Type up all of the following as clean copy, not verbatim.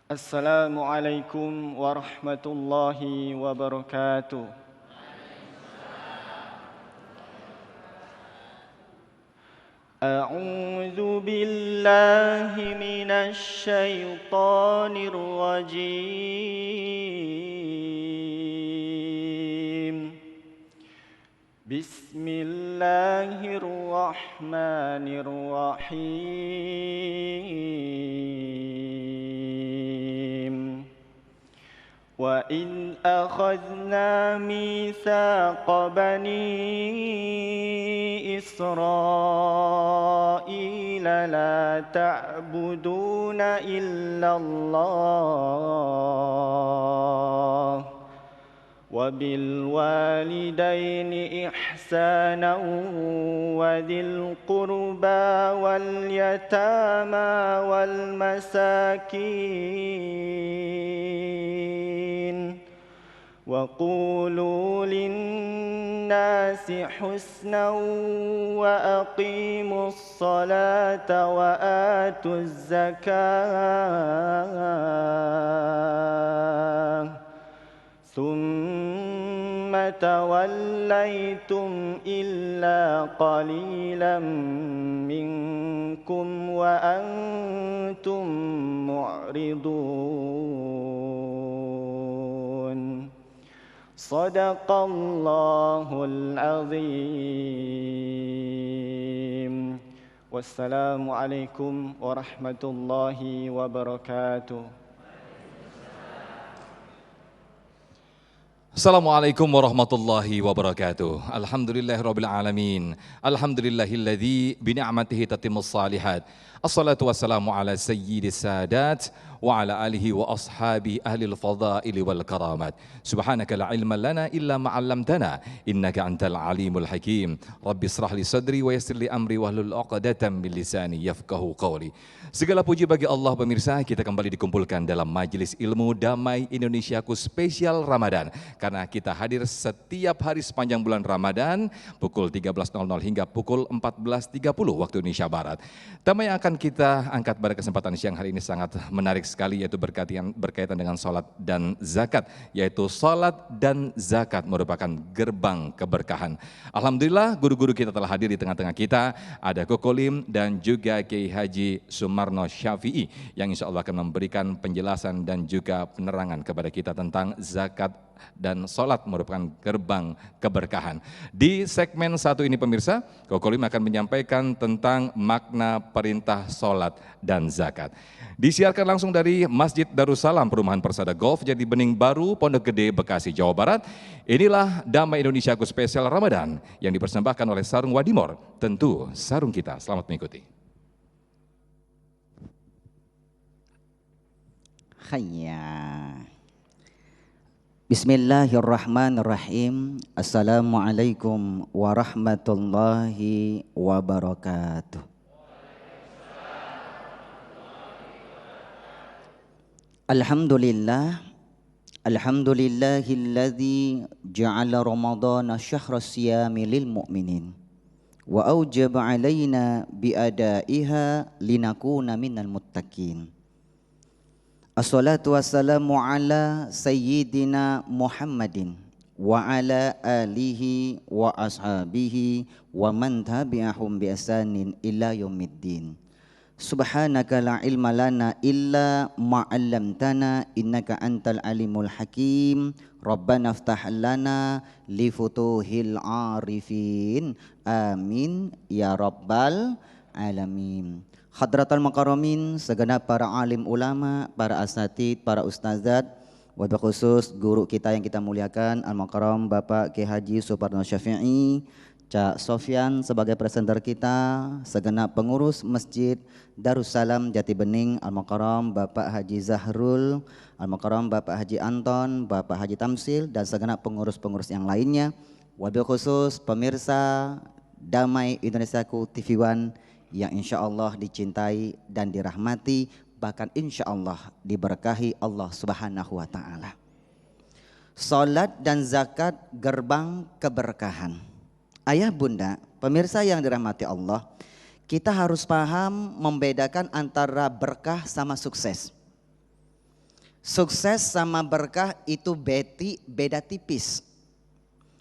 Assalamualaikum warahmatullahi wabarakatuh. A'udzu billahi minasy syaithanir rajim. Bismillahirrahmanirrahim. Wa in akhadna mitsaqa bani Israila la ta'buduna illallah wa bil walidaini ihsana wa dhil qurba wal yatama wal masakin wa qulu linnasi husnan wa aqimus salata wa atuz zakah thumma tawallaytum illa qalilan minkum wa antum mu'ridun. Sadaqallahul azim. Wassalamualaikum warahmatullahi wabarakatuh. Assalamualaikum warahmatullahi wabarakatuh. Alhamdulillahirabbil alamin. Alhamdulillahilladzi bi ni'matihi tatimmus shalihat. Assalatu wassalamu ala sayyidis sadat wa ala alihi wa ashabi ahlil fadaili wal karamat. Subhanaka la ilma lana illa ma 'allamtana innaka antal alimul hakim. Rabbi israh li sadri wa yassir li amri wahlul 'uqdatam min lisani yafqahu qawli. Segala puji bagi Allah pemirsa, kita kembali dikumpulkan dalam majelis ilmu Damai Indonesiaku spesial Ramadan. Karena kita hadir setiap hari sepanjang bulan Ramadan pukul 13.00 hingga pukul 14.30 waktu Indonesia Barat. Tema yang akan kita angkat pada kesempatan siang hari ini sangat menarik sekali, yaitu berkaitan dengan sholat dan zakat, yaitu sholat dan zakat merupakan gerbang keberkahan. Alhamdulillah guru-guru kita telah hadir di tengah-tengah kita, ada Kokolim dan juga Kiai Haji Sumarno Syafi'i yang insya Allah akan memberikan penjelasan dan juga penerangan kepada kita tentang zakat dan sholat merupakan gerbang keberkahan. Di segmen satu ini pemirsa, Kokolim akan menyampaikan tentang makna perintah sholat dan zakat. Disiarkan langsung dari Masjid Darussalam Perumahan Persada Golf Jati Bening Baru, Pondok Gede, Bekasi, Jawa Barat. Inilah Damai Indonesiaku spesial Ramadan yang dipersembahkan oleh Sarung Wadimor. Tentu sarung kita. Selamat mengikuti. Hayya. Bismillahirrahmanirrahim. Assalamualaikum warahmatullahi wabarakatuh. Alhamdulillah. Alhamdulillahilladzi ja'ala ramadhana syahra siyami lil mu'minin wa aujaba alaina biadaiha linakuna minal muttaqin. Assalatu wassalamu ala sayyidina Muhammadin wa ala alihi wa ashabihi wa man tabi'ahum bi ihsanin ila yaumiddin. Subhanaka la ilma lana illa ma 'allamtana innaka antal alimul hakim. Rabbana iftah lana li futuhil arifin. Amin ya rabbal alamin. Hadratul Makaramin, segenap para alim ulama, para asatid, para ustazat, wabil khusus guru kita yang kita muliakan, Al-Makaram Bapak Kiai Haji Sumarno Syafi'i, Cak Sofyan sebagai presenter kita, segenap pengurus Masjid Darussalam Jati Bening, Al-Makaram Bapak Haji Zahrul, Al-Makaram Bapak Haji Anton, Bapak Haji Tamsil, dan segenap pengurus-pengurus yang lainnya. Wabil khusus pemirsa Damai Indonesiaku TV One yang insya Allah dicintai dan dirahmati, bahkan insya Allah diberkahi Allah Subhanahu wa Ta'ala. Salat dan zakat gerbang keberkahan. Ayah bunda, pemirsa yang dirahmati Allah, kita harus paham membedakan antara berkah sama sukses. Sukses sama berkah itu beda tipis.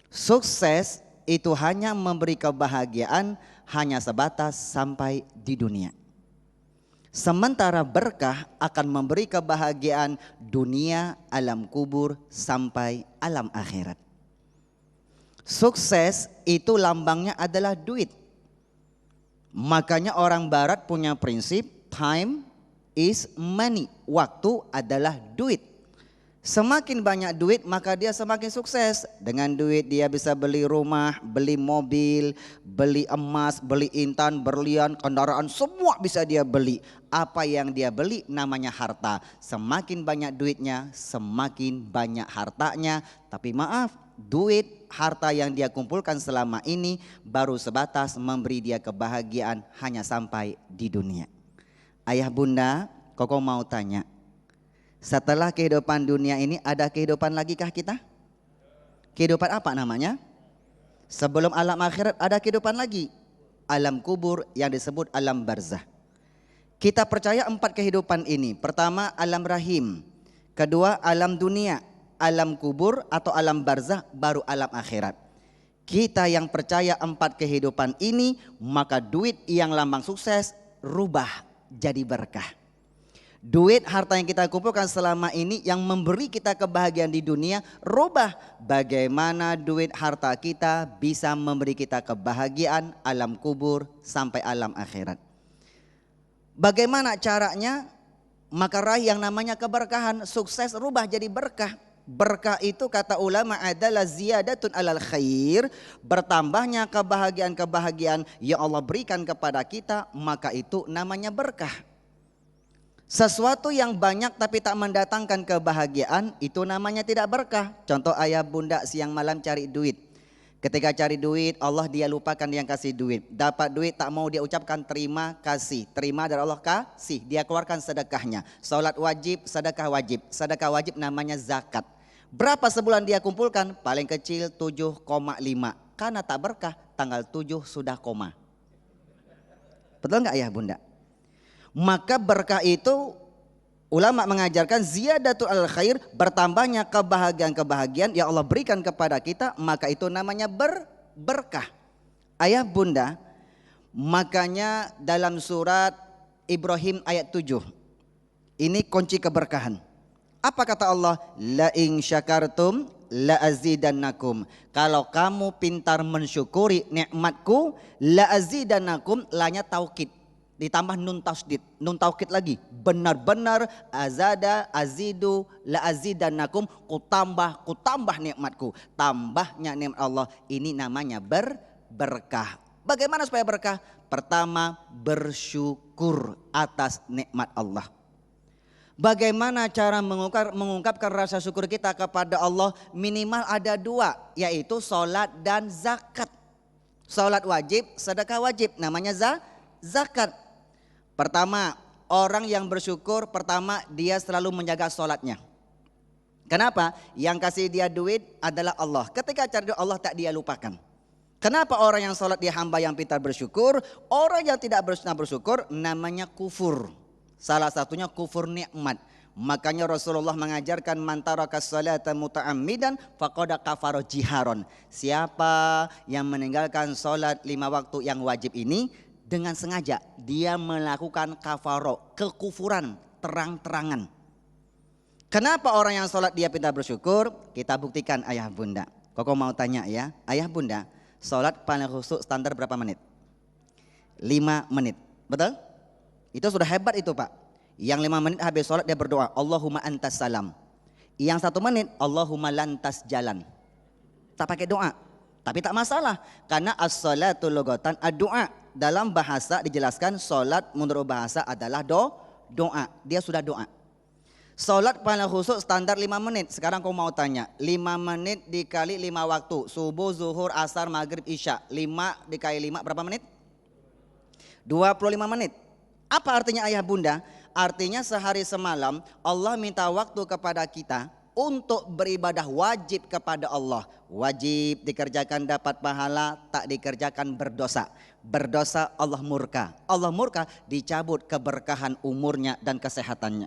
Sukses itu hanya memberi kebahagiaan hanya sebatas sampai di dunia. Sementara berkah akan memberi kebahagiaan dunia, alam kubur, sampai alam akhirat. Sukses itu lambangnya adalah duit. Makanya orang barat punya prinsip time is money. Waktu adalah duit. Semakin banyak duit maka dia semakin sukses. Dengan duit dia bisa beli rumah, beli mobil, beli emas, beli intan, berlian, kendaraan, semua bisa dia beli. Apa yang dia beli namanya harta. Semakin banyak duitnya, semakin banyak hartanya. Tapi maaf, duit, harta yang dia kumpulkan selama ini baru sebatas memberi dia kebahagiaan hanya sampai di dunia. Ayah bunda, koko mau tanya, setelah kehidupan dunia ini ada kehidupan lagi kah kita? Kehidupan apa namanya? Sebelum alam akhirat ada kehidupan lagi. Alam kubur yang disebut alam barzah. Kita percaya 4 kehidupan ini. Pertama alam rahim. Kedua alam dunia. Alam kubur atau alam barzah, baru alam akhirat. Kita yang percaya 4 kehidupan ini, maka duit yang lambang sukses rubah jadi berkah. Duit harta yang kita kumpulkan selama ini yang memberi kita kebahagiaan di dunia, rubah bagaimana duit harta kita bisa memberi kita kebahagiaan alam kubur sampai alam akhirat. Bagaimana caranya? Maka raih yang namanya keberkahan, sukses rubah jadi berkah. Berkah itu kata ulama adalah ziyadatun alal khair, bertambahnya kebahagiaan-kebahagiaan yang Allah berikan kepada kita, maka itu namanya berkah. Sesuatu yang banyak tapi tak mendatangkan kebahagiaan itu namanya tidak berkah. Contoh ayah bunda siang malam cari duit. Ketika cari duit Allah dia lupakan yang kasih duit. Dapat duit tak mau dia ucapkan terima kasih. Terima dari Allah kasih, dia keluarkan sedekahnya. Salat wajib, sedekah wajib. Sedekah wajib namanya zakat. Berapa sebulan dia kumpulkan? Paling kecil 7,5. Karena tak berkah tanggal 7 sudah koma. Betul gak ayah bunda? Maka berkah itu ulama mengajarkan ziyadatul al khair, bertambahnya kebahagiaan-kebahagiaan yang Allah berikan kepada kita, maka itu namanya berkah. Ayah bunda, makanya dalam surat Ibrahim ayat 7 ini kunci keberkahan. Apa kata Allah? La in syakartum la azidannakum. Kalau kamu pintar mensyukuri nikmatku, la azidannakum, lanya taukid ditambah nun tasdid, nun taukid lagi, benar-benar azada azidu la azidannakum, ku tambah nikmatku. Tambahnya nikmat Allah ini namanya berkah. Bagaimana supaya berkah? Pertama, bersyukur atas nikmat Allah. Bagaimana cara mengungkapkan rasa syukur kita kepada Allah? Minimal ada 2, yaitu sholat dan zakat. Sholat wajib, sedekah wajib, namanya zakat. Pertama, orang yang bersyukur pertama dia selalu menjaga sholatnya. Kenapa? Yang kasih dia duit adalah Allah. Ketika cari duit Allah tak dia lupakan. Kenapa orang yang sholat dia hamba yang pintar bersyukur? Orang yang tidak bersyukur namanya kufur. Salah satunya kufur nikmat. Makanya Rasulullah mengajarkan man taraka sholata muta'ammidan faqad kafara jiharon. Siapa yang meninggalkan sholat 5 waktu yang wajib ini dengan sengaja, dia melakukan kafaro, kekufuran terang-terangan. Kenapa orang yang sholat dia pintar bersyukur? Kita buktikan ayah bunda. Koko mau tanya ya, ayah bunda, sholat paling khusyuk standar berapa menit? 5 menit, betul? Itu sudah hebat itu pak. Yang 5 menit habis sholat dia berdoa, Allahumma antas salam. Yang 1 menit, Allahumma lantas jalan. Tak pakai doa, tapi tak masalah. Karena as-salatu lugatan ad-doa. Dalam bahasa dijelaskan sholat menurut bahasa adalah doa. Dia sudah doa. Sholat paling khusyuk standar 5 menit. Sekarang kau mau tanya, 5 menit dikali 5 waktu. Subuh, zuhur, asar, maghrib, isya. 5 dikali 5 berapa menit? 25 menit. Apa artinya ayah bunda? Artinya sehari semalam Allah minta waktu kepada kita untuk beribadah wajib kepada Allah. Wajib dikerjakan dapat pahala, tak dikerjakan berdosa. Berdosa Allah murka. Allah murka dicabut keberkahan umurnya dan kesehatannya.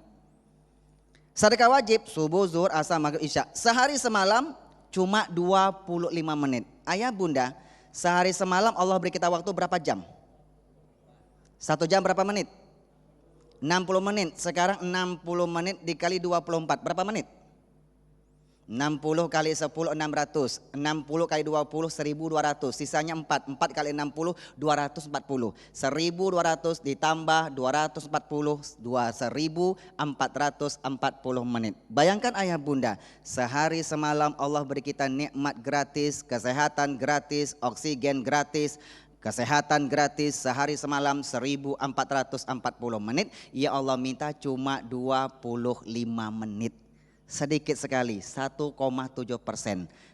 Sedekah wajib subuh, zuhur, asar, maghrib, isya. Sehari semalam cuma 25 menit. Ayah bunda, sehari semalam Allah beri kita waktu berapa jam? 1 jam berapa menit? 60 menit. Sekarang 60 menit dikali 24 berapa menit? 60 kali 10 600, 60 kali 20 1200, sisanya 4 kali 60 240, 1200 ditambah 240 1440 menit. Bayangkan ayah bunda, sehari semalam Allah beri kita nikmat gratis, kesehatan gratis, oksigen gratis, kesehatan gratis, sehari semalam 1440 menit. Ya Allah minta cuma 25 menit. Sedikit sekali, 1,7%.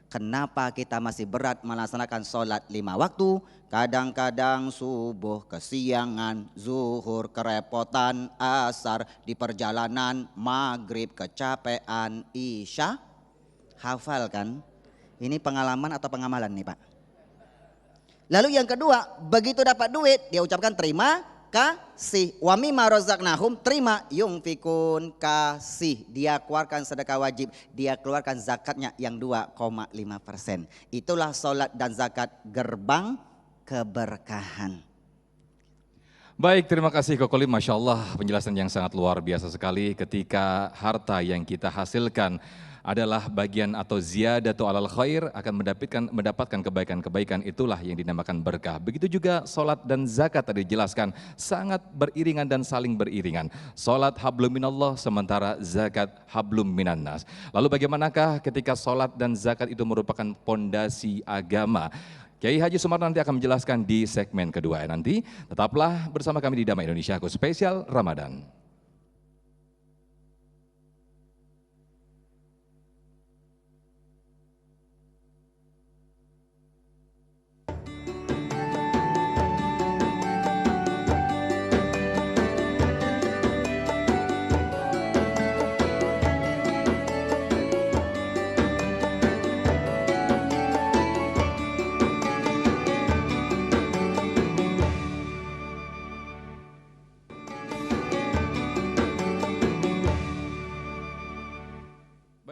Kenapa kita masih berat melaksanakan sholat 5 waktu? Kadang-kadang subuh kesiangan, zuhur kerepotan, asar di perjalanan, maghrib kecapean, isya. Hafal kan? Ini pengalaman atau pengamalan nih Pak? Lalu yang kedua, begitu dapat duit dia ucapkan terima kasih. Wa mimma razaqnahum, terima, yunfikun, kasih. Dia keluarkan sedekah wajib, dia keluarkan zakatnya yang 2,5%. Itulah sholat dan zakat, gerbang keberkahan. Baik, terima kasih Kokoli. Masya Allah, penjelasan yang sangat luar biasa sekali ketika harta yang kita hasilkan adalah bagian atau ziyadatu alal khair, akan mendapatkan kebaikan-kebaikan, itulah yang dinamakan berkah. Begitu juga sholat dan zakat tadi dijelaskan sangat beriringan dan saling beriringan. Sholat hablum minallah sementara zakat hablum minannas. Lalu bagaimanakah ketika sholat dan zakat itu merupakan pondasi agama? Kiai Haji Sumarno nanti akan menjelaskan di segmen kedua nanti. Tetaplah bersama kami di Damai Indonesia Aku Spesial Ramadan.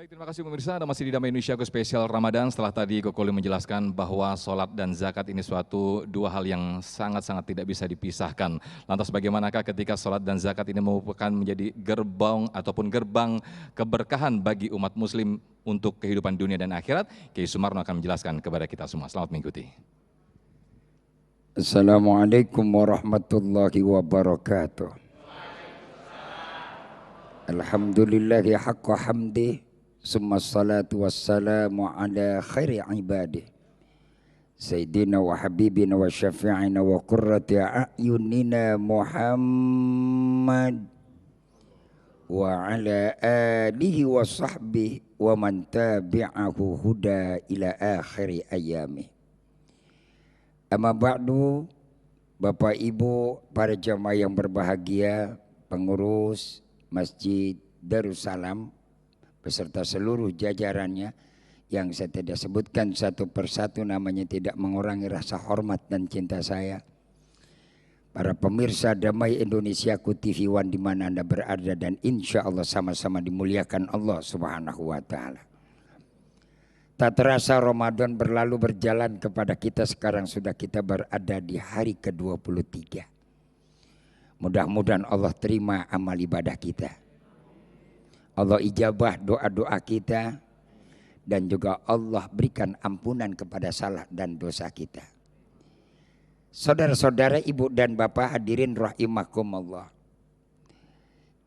Terima kasih pemirsa, Anda masih di Damai Indonesia Aku Spesial Ramadan. Setelah tadi Kokoli menjelaskan bahwa sholat dan zakat ini suatu dua hal yang sangat-sangat tidak bisa dipisahkan. Lantas bagaimanakah ketika sholat dan zakat ini merupakan menjadi gerbang ataupun gerbang keberkahan bagi umat muslim untuk kehidupan dunia dan akhirat? Kiai Sumarno akan menjelaskan kepada kita semua. Selamat mengikuti. Assalamualaikum warahmatullahi wabarakatuh. Alhamdulillahi haqqa hamdih. Summa salatu wassalamu ala khairi ibadih Sayyidina wa habibina wa syafi'ina wa qurrati a'yunina Muhammad wa ala alihi wa sahbihi wa man tabi'ahu huda ila akhiri ayami. Amma ba'du, Bapak Ibu, para jamaah yang berbahagia, pengurus Masjid Darussalam beserta seluruh jajarannya yang saya tidak sebutkan satu persatu namanya tidak mengurangi rasa hormat dan cinta saya. Para pemirsa Damai Indonesia Aku TV One di mana Anda berada dan insya Allah sama-sama dimuliakan Allah Subhanahu wa Ta'ala. Tak terasa Ramadan berlalu berjalan kepada kita, sekarang sudah kita berada di hari ke-23. Mudah-mudahan Allah terima amal ibadah kita. Allah ijabah doa-doa kita dan juga Allah berikan ampunan kepada salah dan dosa kita. Saudara-saudara, ibu dan bapak hadirin rahimakumullah.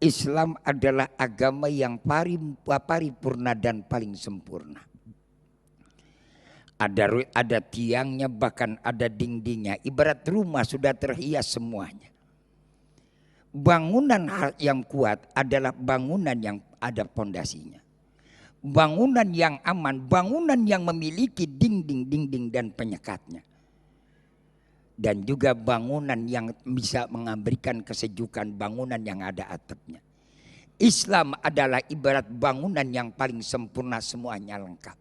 Islam adalah agama yang paripurna dan paling sempurna. Ada tiangnya, bahkan ada dindingnya. Ibarat rumah sudah terhias semuanya. Bangunan yang kuat adalah bangunan yang ada pondasinya. Bangunan yang aman, bangunan yang memiliki dinding-dinding dan penyekatnya. Dan juga bangunan yang bisa memberikan kesejukan, bangunan yang ada atapnya. Islam adalah ibarat bangunan yang paling sempurna, semuanya lengkap.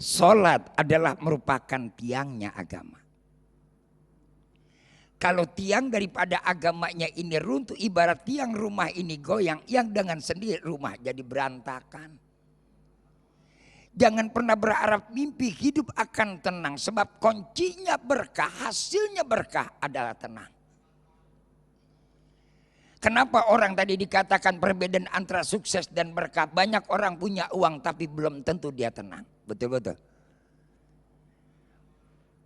Salat adalah merupakan tiangnya agama. Kalau tiang daripada agamanya ini runtuh, ibarat tiang rumah ini goyang, yang dengan sendiri rumah jadi berantakan. Jangan pernah berharap mimpi hidup akan tenang, sebab kuncinya berkah, hasilnya berkah adalah tenang. Kenapa orang tadi dikatakan perbedaan antara sukses dan berkah? Banyak orang punya uang tapi belum tentu dia tenang. Betul-betul.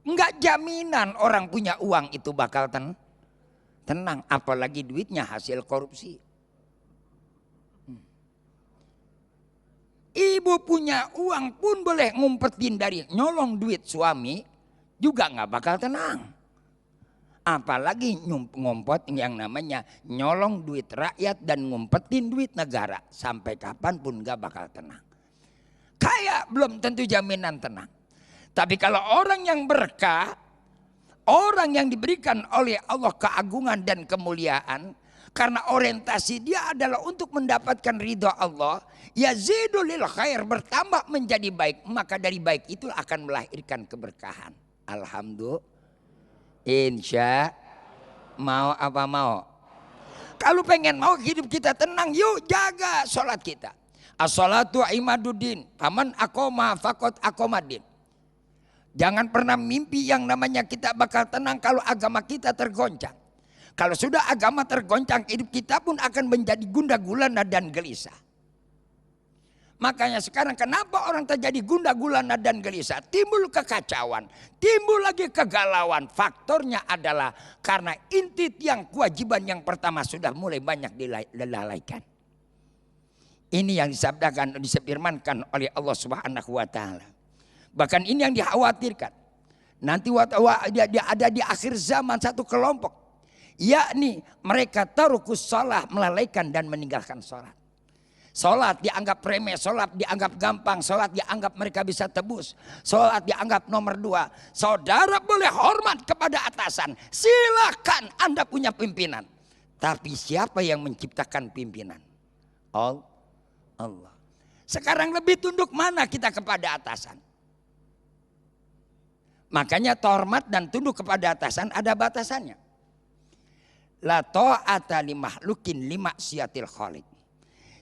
Enggak jaminan orang punya uang itu bakal tenang. Apalagi duitnya hasil korupsi. Ibu punya uang pun boleh ngumpetin dari nyolong duit suami juga nggak bakal tenang. Apalagi ngumpet yang namanya nyolong duit rakyat dan ngumpetin duit negara. Sampai kapanpun gak bakal tenang. Kaya belum tentu jaminan tenang. Tapi kalau orang yang berkah, orang yang diberikan oleh Allah keagungan dan kemuliaan, karena orientasi dia adalah untuk mendapatkan ridha Allah, yazidu lil khair, bertambah menjadi baik. Maka dari baik itu akan melahirkan keberkahan. Alhamdulillah. Insya mau apa mau. Kalau pengen mau hidup kita tenang, yuk jaga sholat kita. As-sholatu imaduddin, faman aqoma faqad aqomadin. Jangan pernah mimpi yang namanya kita bakal tenang kalau agama kita tergoncang. Kalau sudah agama tergoncang, hidup kita pun akan menjadi gundah gulana dan gelisah. Makanya sekarang kenapa orang terjadi gundah gulana dan gelisah? Timbul kekacauan, timbul lagi kegalauan. Faktornya adalah karena inti yang kewajiban yang pertama sudah mulai banyak dilalaikan. Ini yang disabdakan, disefirmankan oleh Allah Subhanahu wa taala. Bahkan ini yang dikhawatirkan. Nanti ada di akhir zaman satu kelompok, yakni mereka tarukus shalah, melalaikan dan meninggalkan sholat. Sholat dianggap remeh, sholat dianggap gampang, sholat dianggap mereka bisa tebus, sholat dianggap nomor 2. Saudara boleh hormat kepada atasan, silakan Anda punya pimpinan. Tapi siapa yang menciptakan pimpinan? Allah. Sekarang lebih tunduk mana kita kepada atasan? Makanya hormat dan tunduk kepada atasan ada batasannya. La ta'ata li makhlukin li maksiatil khaliq.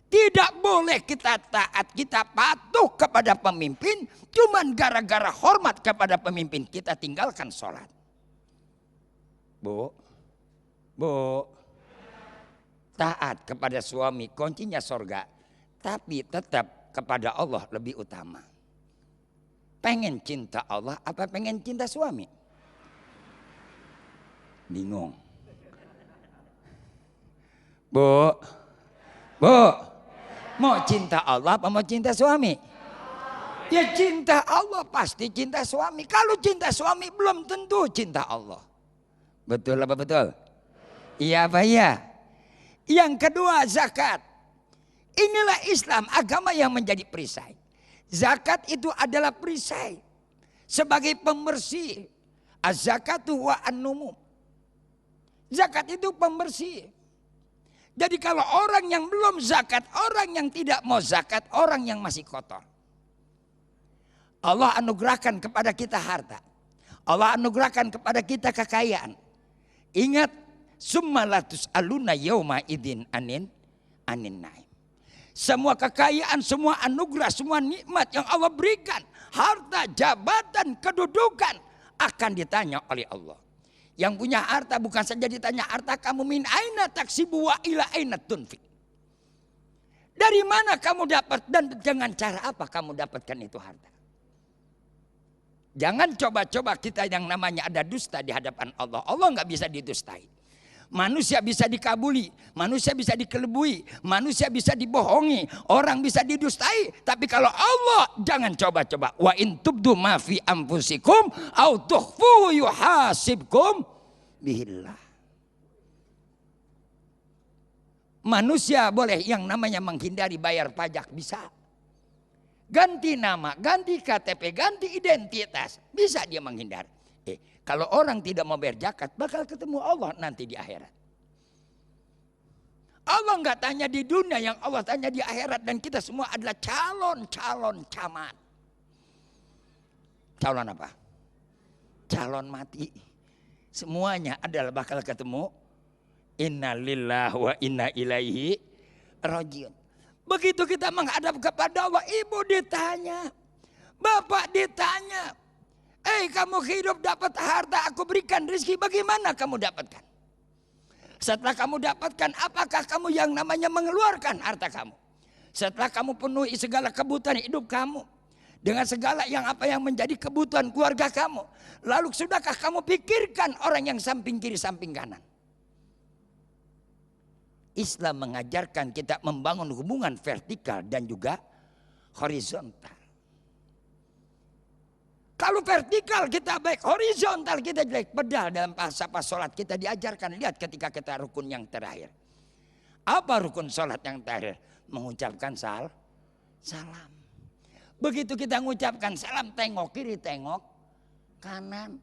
Tidak boleh kita taat, kita patuh kepada pemimpin cuman gara-gara hormat kepada pemimpin kita tinggalkan sholat. Bu, taat kepada suami kuncinya surga, tapi tetap kepada Allah lebih utama. Pengen cinta Allah apa pengen cinta suami? Bingung. Bu, mau cinta Allah apa mau cinta suami? Ya cinta Allah pasti cinta suami. Kalau cinta suami belum tentu cinta Allah. Betul apa betul? Iya apa iya? Yang kedua zakat. Inilah Islam, agama yang menjadi perisai. Zakat itu adalah perisai sebagai pembersih. Az-zakatu wa an-numum. Zakat itu pembersih. Jadi kalau orang yang belum zakat, orang yang tidak mau zakat, orang yang masih kotor. Allah anugerahkan kepada kita harta. Allah anugerahkan kepada kita kekayaan. Ingat, summa latus aluna yauma idin anin naim. Semua kekayaan, semua anugerah, semua nikmat yang Allah berikan, harta, jabatan, kedudukan akan ditanya oleh Allah. Yang punya harta bukan saja ditanya harta kamu min aina taksibu wa ila aina tunfik. Dari mana kamu dapat dan dengan cara apa kamu dapatkan itu harta. Jangan coba-coba kita yang namanya ada dusta di hadapan Allah. Allah nggak bisa didustai. Manusia bisa dikabuli, manusia bisa dikelebui, manusia bisa dibohongi, orang bisa didustai. Tapi kalau Allah jangan coba-coba. Wa in tubdu ma fi anfusikum au tukhfuhu yuhasibkum bihillah. Manusia boleh yang namanya menghindari bayar pajak bisa. Ganti nama, ganti KTP, ganti identitas, bisa dia menghindar. Kalau orang tidak mau bayar zakat, bakal ketemu Allah nanti di akhirat. Allah nggak tanya di dunia, yang Allah tanya di akhirat. Dan kita semua adalah calon camat. Calon apa? Calon mati. Semuanya adalah bakal ketemu. Inna lillahi wa inna ilaihi rajiun. Begitu kita menghadap kepada Allah, ibu ditanya, bapak ditanya, kamu hidup dapat harta, aku berikan rezeki, bagaimana kamu dapatkan? Setelah kamu dapatkan, apakah kamu yang namanya mengeluarkan harta kamu? Setelah kamu penuhi segala kebutuhan hidup kamu, dengan segala yang menjadi kebutuhan keluarga kamu, lalu sudahkah kamu pikirkan orang yang samping kiri samping kanan? Islam mengajarkan kita membangun hubungan vertikal dan juga horizontal. Kalau vertikal kita baik, horizontal kita jelek. Padahal dalam pas sholat kita diajarkan, lihat ketika kita rukun yang terakhir. Apa rukun sholat yang terakhir? Mengucapkan salam. Begitu kita mengucapkan salam, tengok kiri, tengok kanan.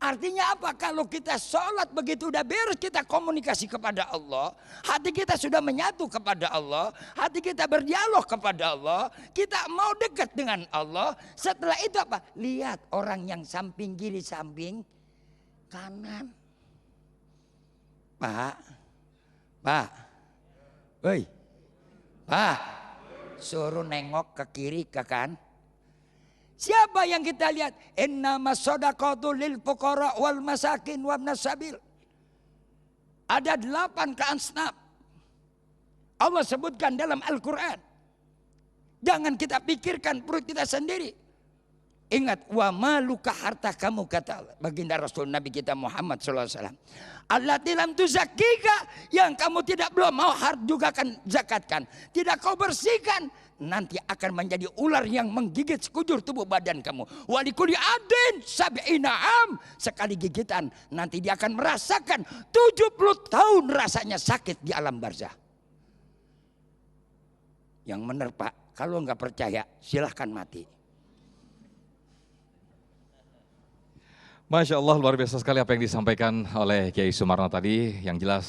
Artinya apa? Kalau kita sholat begitu udah beres, kita komunikasi kepada Allah, hati kita sudah menyatu kepada Allah, hati kita berdialog kepada Allah, kita mau dekat dengan Allah. Setelah itu apa? Lihat orang yang samping kiri, samping kanan. Pak, woi, Pak, suruh nengok ke kiri ke kanan. Siapa yang kita lihat? Innamas shadaqatu lil fuqara wal masakin wan nasabil. Ada 8 keasnaf. Allah sebutkan dalam Al-Quran. Jangan kita pikirkan perut kita sendiri. Ingat, wa maluka harta kamu, kata Allah. Baginda Rasul Nabi kita Muhammad SAW. Allati lam tuzakkika, yang kamu belum mau juga akan zakatkan. Tidak kau bersihkan, nanti akan menjadi ular yang menggigit sekujur tubuh badan kamu. Walikuli adin sab'ina am, sekali gigitan nanti dia akan merasakan 70 tahun rasanya sakit di alam barzah. Yang benar Pak, kalau nggak percaya silahkan mati. Masya Allah, luar biasa sekali apa yang disampaikan oleh Kiai Sumarno tadi. Yang jelas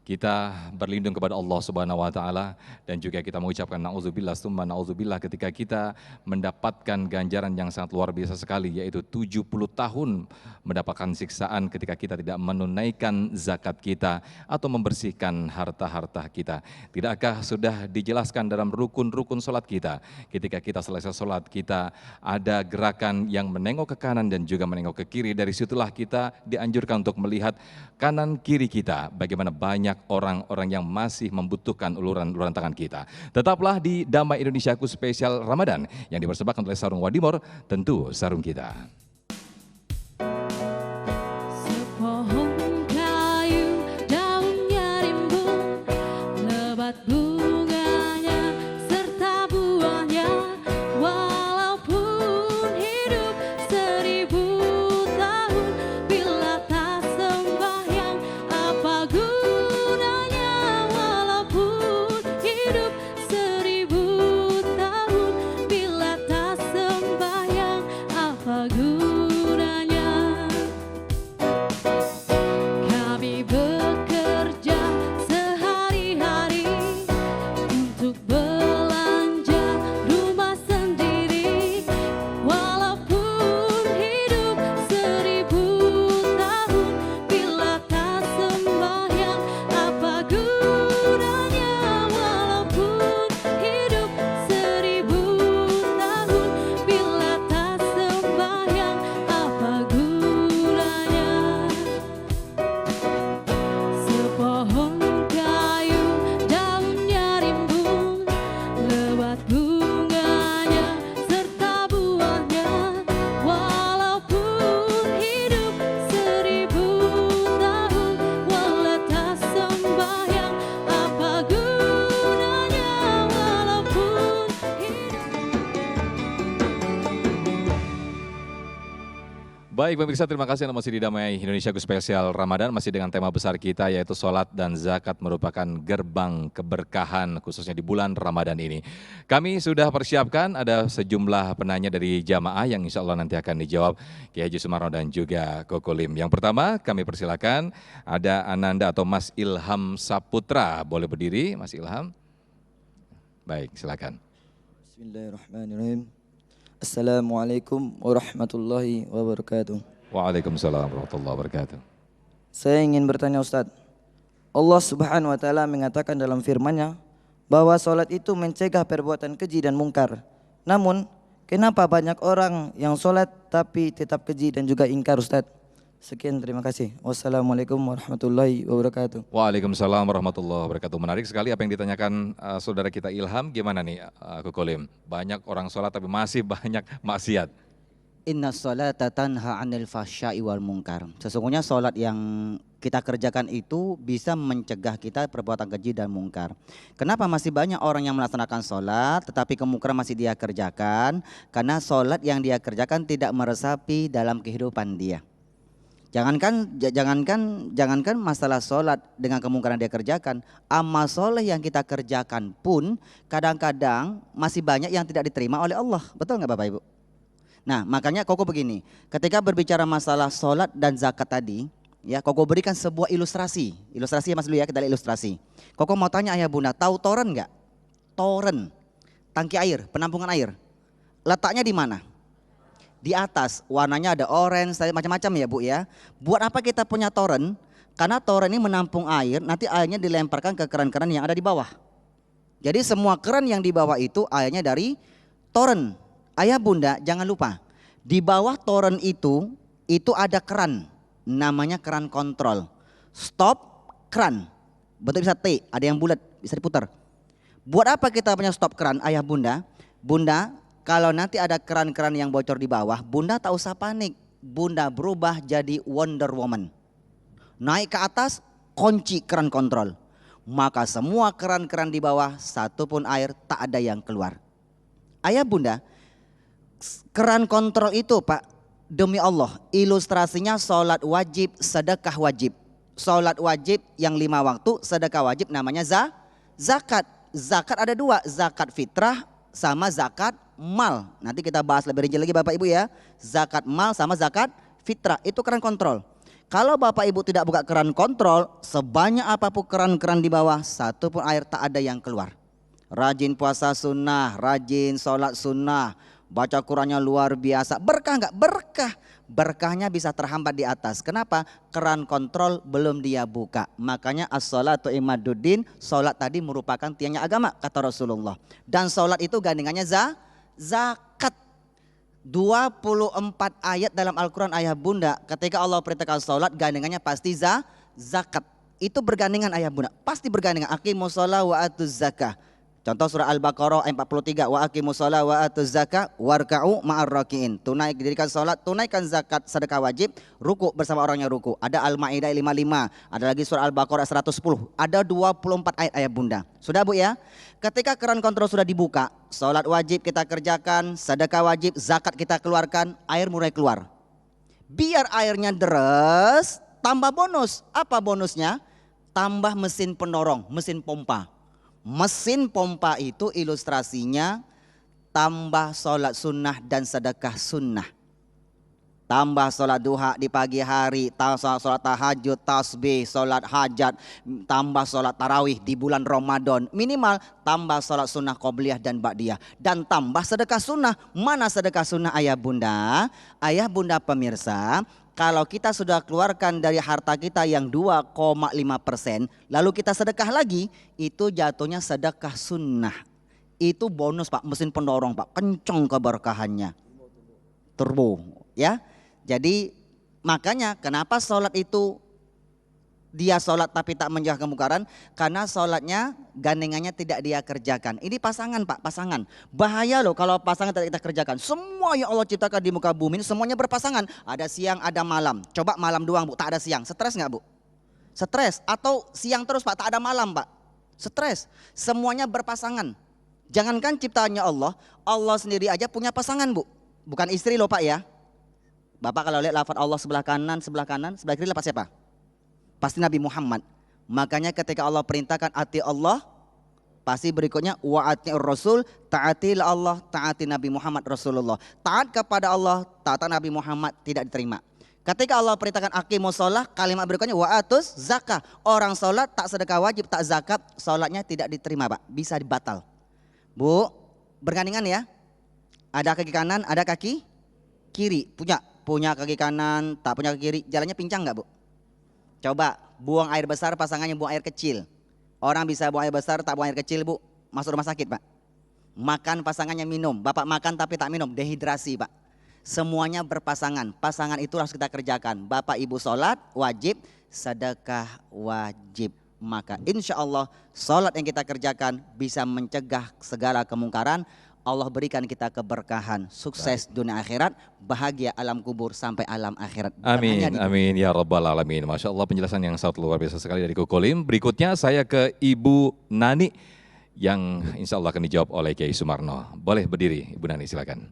kita berlindung kepada Allah Subhanahu wa taala dan juga kita mengucapkan nauzubillah summa nauzubillah ketika kita mendapatkan ganjaran yang sangat luar biasa sekali, yaitu 70 tahun mendapatkan siksaan ketika kita tidak menunaikan zakat kita atau membersihkan harta-harta kita. Tidakkah sudah dijelaskan dalam rukun-rukun sholat kita, ketika kita selesai sholat kita ada gerakan yang menengok ke kanan dan juga menengok ke kiri. Dari situlah kita dianjurkan untuk melihat kanan kiri kita, bagaimana banyak orang-orang yang masih membutuhkan uluran-uluran tangan kita. Tetaplah di Damai Indonesiaku spesial Ramadan yang dipersembahkan oleh Sarung Wadimor, tentu sarung kita. Sepohon kayu daunnya rimbun, lebat bunganya serta buahnya, walaupun hidup 1000 tahun, bila tak sembahyang apa gunanya? Walaupun hidup 1000 tahun, bila tak sembahyang apa gunanya? Kami bekerja sehari-hari untuk belanja rumah sendiri, walaupun hidup 1000 tahun, bila tak sembahyang apa gunanya? Walaupun hidup 1000 tahun, bila tak sembahyang apa gunanya? Sepohon kayu daunnya rimbun, lebat bunganya serta buahnya, walaupun hidup 1000 tahun, walau tak sembahyang apa gunanya? Walaupun Baik pemirsa, terima kasih Anda masih di Damai Indonesiaku spesial Ramadan, masih dengan tema besar kita yaitu sholat dan zakat merupakan gerbang keberkahan khususnya di bulan Ramadan ini. Kami sudah persiapkan ada sejumlah penanya dari jamaah yang insya Allah nanti akan dijawab Kiai Haji Sumarno dan juga Koko Lim. Yang pertama kami persilakan ada Ananda atau Mas Ilham Saputra, boleh berdiri Mas Ilham? Baik, silakan. Bismillahirrahmanirrahim. Assalamualaikum warahmatullahi wabarakatuh. Waalaikumsalam warahmatullahi wabarakatuh. Saya ingin bertanya Ustadz, Allah Subhanahu wa taala mengatakan dalam firman-Nya bahwa salat itu mencegah perbuatan keji dan mungkar. Namun, kenapa banyak orang yang salat tapi tetap keji dan juga ingkar Ustadz? Sekian, terima kasih. Wassalamualaikum warahmatullahi wabarakatuh. Waalaikumsalam warahmatullahi wabarakatuh. Menarik sekali apa yang ditanyakan saudara kita Ilham. Gimana nih Kukulim? Banyak orang sholat tapi masih banyak maksiat. Inna sholata tanha 'anil fahsya'i wal munkar. Sesungguhnya sholat yang kita kerjakan itu bisa mencegah kita perbuatan keji dan mungkar. Kenapa masih banyak orang yang melaksanakan sholat tetapi kemungkaran masih dia kerjakan? Karena sholat yang dia kerjakan tidak meresapi dalam kehidupan dia. Jangankan masalah sholat dengan kemungkaran dia kerjakan, amal soleh yang kita kerjakan pun kadang-kadang masih banyak yang tidak diterima oleh Allah. Betul nggak Bapak Ibu? Nah makanya Koko begini, ketika berbicara masalah sholat dan zakat tadi, ya Koko berikan sebuah ilustrasi ya Mas dulu ya, kita lihat ilustrasi. Koko mau tanya ayah bunda, tahu toren nggak? Toren, tangki air, penampungan air. Letaknya di mana? Di atas, warnanya ada orange, macam-macam ya Bu ya. Buat apa kita punya toren? Karena toren ini menampung air, nanti airnya dilemparkan ke keran-keran yang ada di bawah. Jadi semua keran yang di bawah itu airnya dari toren. Ayah bunda jangan lupa, di bawah toren itu ada keran, namanya keran kontrol. Stop keran, betul bisa T, ada yang bulat, bisa diputar. Buat apa kita punya stop keran ayah bunda? Bunda, kalau nanti ada keran-keran yang bocor di bawah, bunda tak usah panik. Bunda berubah jadi Wonder Woman. Naik ke atas, kunci keran kontrol. Maka semua keran-keran di bawah, satu pun air tak ada yang keluar. Ayah bunda, keran kontrol itu Pak, demi Allah, ilustrasinya sholat wajib, sedekah wajib. Sholat wajib yang 5 waktu, sedekah wajib namanya zakat. Zakat ada 2, zakat fitrah sama zakat mal. Nanti kita bahas lebih rinci lagi Bapak Ibu ya. Zakat mal sama zakat fitrah, itu keran kontrol. Kalau Bapak Ibu tidak buka keran kontrol, sebanyak apapun keran-keran di bawah, satu pun air tak ada yang keluar. Rajin puasa sunnah, rajin sholat sunnah, baca Qurannya luar biasa. Berkah nggak? Berkah. Berkahnya bisa terhambat di atas. Kenapa? Keran kontrol belum dia buka. Makanya as-sholatu imaduddin, sholat tadi merupakan tiangnya agama kata Rasulullah. Dan sholat itu gandingannya zakat. 24 ayat dalam Al-Quran ayah bunda, ketika Allah perintahkan sholat gandingannya pasti zakat. Itu bergandingan ayah bunda, pasti bergandingan. Aqimus sholat wa atuz zakah. Contoh surah Al-Baqarah ayat 43, wa aqimus sholat wa atuz zakah warka'u ma'ar raki'in. Dirikan sholat, tunaikan zakat, sedekah wajib, ruku bersama orang yang ruku. Ada Al-Maidah 55, ada lagi surah Al-Baqarah 110. Ada 24 ayat ayah bunda. Sudah Bu ya? Ketika keran kontrol sudah dibuka, sholat wajib kita kerjakan, sedekah wajib, zakat kita keluarkan, air mulai keluar. Biar airnya deres, tambah bonus. Apa bonusnya? Tambah mesin pendorong, mesin pompa. Mesin pompa itu ilustrasinya tambah sholat sunnah dan sedekah sunnah. Tambah sholat duha di pagi hari, sholat tahajud, tasbih, sholat hajat, tambah sholat tarawih di bulan Ramadan. Minimal tambah sholat sunnah qobliyah dan ba'diyah. Dan tambah sedekah sunnah. Mana sedekah sunnah ayah bunda? Ayah bunda pemirsa, kalau kita sudah keluarkan dari harta kita yang 2,5%, lalu kita sedekah lagi, itu jatuhnya sedekah sunnah. Itu bonus Pak, mesin pendorong Pak, kenceng keberkahannya. Turbo ya. Jadi makanya kenapa sholat itu dia sholat tapi tak menjauh kemungkaran, karena sholatnya gandengannya tidak dia kerjakan. Ini pasangan Pak, pasangan. Bahaya loh kalau pasangan tidak kita kerjakan. Semua yang Allah ciptakan di muka bumi ini semuanya berpasangan. Ada siang, ada malam. Coba malam doang Bu, tak ada siang. Stres nggak Bu? Stres. Atau siang terus Pak, tak ada malam Pak? Stres. Semuanya berpasangan. Jangankan ciptaannya Allah, Allah sendiri aja punya pasangan Bu. Bukan istri loh Pak ya. Bapak kalau lihat lafaz Allah sebelah kanan, sebelah kiri lafaz siapa? Pasti Nabi Muhammad. Makanya ketika Allah perintahkan ati Allah, pasti berikutnya wa ati'ur rasul, taati Allah, taati Nabi Muhammad Rasulullah. Taat kepada Allah, taat Nabi Muhammad tidak diterima. Ketika Allah perintahkan aqimus shalah, kalimat berikutnya wa atuz zakah. Orang sholat tak sedekah wajib, tak zakat, sholatnya tidak diterima Pak, bisa dibatal. Bu, bergandingan ya. Ada kaki kanan, ada kaki kiri, punya punya kaki kanan, tak punya kaki kiri, jalannya pincang nggak Bu? Coba buang air besar, pasangannya buang air kecil. Orang bisa buang air besar, tak buang air kecil Bu, masuk rumah sakit Pak. Makan pasangannya minum, bapak makan tapi tak minum, dehidrasi Pak. Semuanya berpasangan, pasangan itu harus kita kerjakan. Bapak ibu sholat wajib, sedekah wajib. Maka insya Allah sholat yang kita kerjakan bisa mencegah segala kemungkaran. Allah berikan kita keberkahan, sukses dunia akhirat, bahagia alam kubur sampai alam akhirat. Amin, amin ya rabbal alamin. Masya Allah penjelasan yang sangat luar biasa sekali dari Kokolim. Berikutnya saya ke Ibu Nani yang insya Allah akan dijawab oleh Kiai Sumarno. Boleh berdiri Ibu Nani, silakan.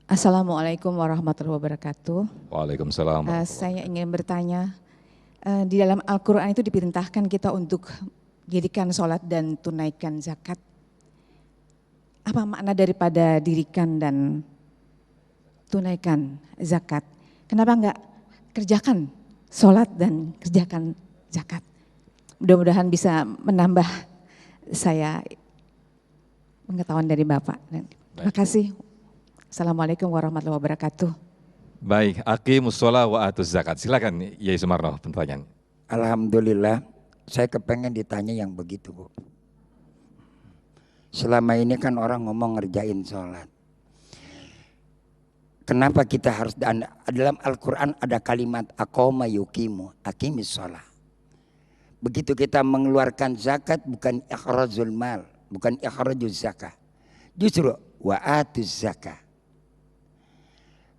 Assalamualaikum warahmatullahi wabarakatuh. Waalaikumsalam. Saya ingin bertanya, di dalam Al-Quran itu diperintahkan kita untuk dirikan sholat dan tunaikan zakat. Apa makna daripada dirikan dan tunaikan zakat? Kenapa enggak kerjakan sholat dan kerjakan zakat? Mudah-mudahan bisa menambah saya pengetahuan dari Bapak. Terima kasih. Assalamualaikum warahmatullahi wabarakatuh. Baik, aqimus sholat wa atuz zakat. Silakan Yai Sumarno pertanyaan. Alhamdulillah, saya kepengen ditanya yang begitu Bu. Selama ini kan orang ngomong ngerjain sholat. Kenapa kita harus, dalam Al-Quran ada kalimat aqama yuqimu, aqimis sholat. Begitu kita mengeluarkan zakat bukan ikhrajul mal, bukan ikhrajul zakah. Justru wa atuz zakah.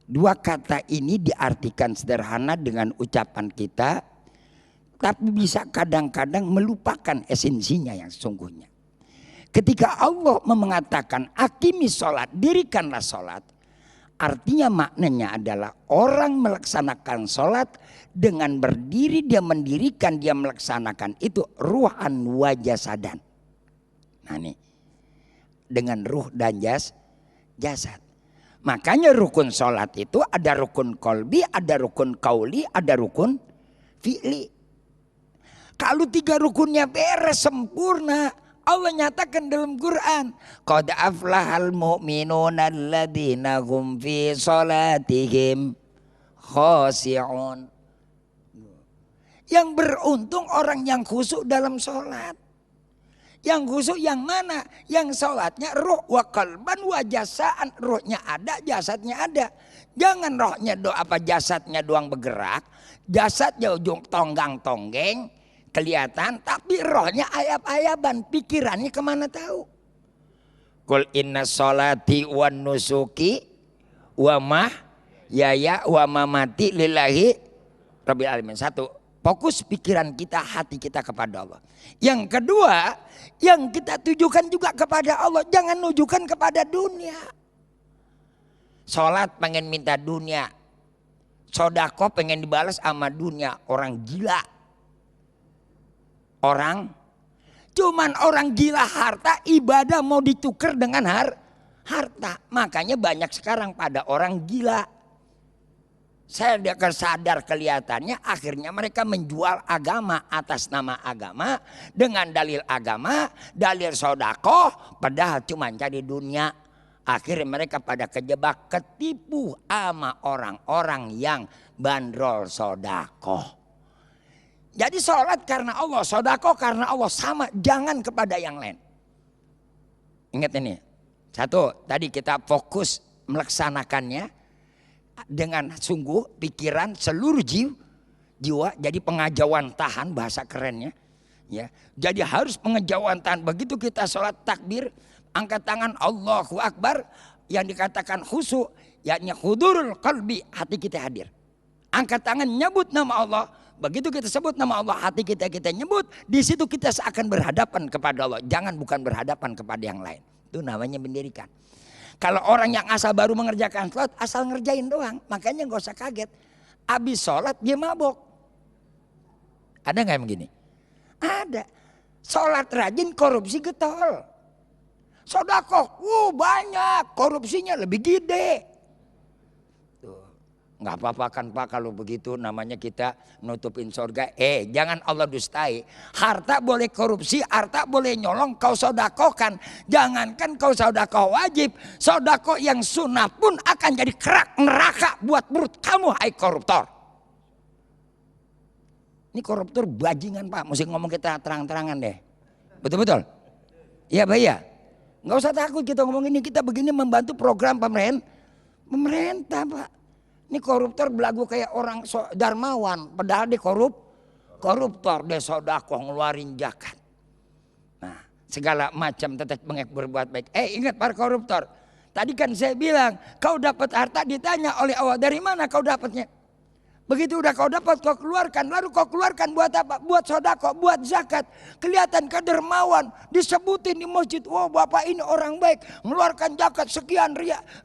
Dua kata ini diartikan sederhana dengan ucapan kita, tapi bisa kadang-kadang melupakan esensinya yang sesungguhnya. Ketika Allah mengatakan aqimis sholat, dirikanlah sholat, artinya maknanya adalah orang melaksanakan sholat dengan berdiri, dia mendirikan, dia melaksanakan itu ruhan wa jasadan. Nah nih, dengan ruh dan jasad. Makanya rukun sholat itu ada rukun kolbi, ada rukun kauli, ada rukun fi'li. Kalau tiga rukunnya beres sempurna, Allah nyatakan dalam Quran, qad aflahal mu'minuna alladzina hum fi sholatihim khashi'un. Yang beruntung orang yang khusyuk dalam sholat. Yang khusyuk yang mana? Yang sholatnya ruh wa qalban wa jasaan. Ruhnya ada, jasadnya ada. Jangan rohnya jasadnya doang bergerak, jasadnya ujung tonggang-tonggeng kelihatan, tapi rohnya ayab-ayaban, pikirannya kemana tahu. Qul inna sholati wa nusuki wa mahyaya wa mamati lillahi rabbil alamin. Satu, fokus pikiran kita, hati kita kepada Allah. Yang kedua, yang kita tujukan juga kepada Allah, jangan nujukan kepada dunia. Sholat pengen minta dunia, sodako pengen dibalas sama dunia. Orang gila. Cuman orang gila harta, ibadah mau ditukar dengan harta. Makanya banyak sekarang pada orang gila. Saya akan sadar kelihatannya akhirnya mereka menjual agama atas nama agama dengan dalil agama, dalil sodako, padahal cuma cari dunia. Akhirnya mereka pada kejebak, ketipu sama orang-orang yang bandrol sodako. Jadi sholat karena Allah, sodako karena Allah, sama, jangan kepada yang lain. Ingat ini, satu, tadi kita fokus melaksanakannya dengan sungguh pikiran seluruh jiwa. Jadi pengajauhan tahan, bahasa kerennya ya. Jadi harus pengajauhan tahan. Begitu kita sholat takbir, angkat tangan Allahu Akbar, yang dikatakan khusyuk yakni hudurul qalbi, hati kita hadir. Angkat tangan nyebut nama Allah. Begitu kita sebut nama Allah, hati kita nyebut, di situ kita seakan berhadapan kepada Allah. Jangan bukan berhadapan kepada yang lain. Itu namanya mendirikan. Kalau orang yang asal baru mengerjakan sholat, asal ngerjain doang, makanya gak usah kaget. Habis sholat dia mabok. Ada gak yang begini? Ada. Sholat rajin, korupsi getol. Sodako, banyak, korupsinya lebih gede. Tuh. Nggak apa-apa kan Pak kalau begitu, namanya kita nutupin surga. Jangan Allah dustai. Harta boleh korupsi, harta boleh nyolong, kau sodakokan. Jangankan kau sodakoh wajib, sodakoh yang sunnah pun akan jadi kerak neraka buat perut kamu, hai koruptor. Ini koruptor bajingan Pak, mesti ngomong kita terang-terangan deh. Betul-betul? Iya Pak ya? Nggak usah takut kita ngomong ini, kita begini membantu program pemerintah Pak. Ini koruptor belagu kayak orang dermawan, padahal dia koruptor, dia sodakoh ngeluarin zakat. Nah, segala macam tetap berbuat baik. Ingat para koruptor, tadi kan saya bilang, kau dapat harta ditanya oleh Allah, dari mana kau dapatnya? Begitu udah kau dapat, kau keluarkan. Lalu kau keluarkan buat apa? Buat sodako, buat zakat. Kelihatan kedermawan. Disebutin di masjid. Wow, bapak ini orang baik. Mengeluarkan zakat sekian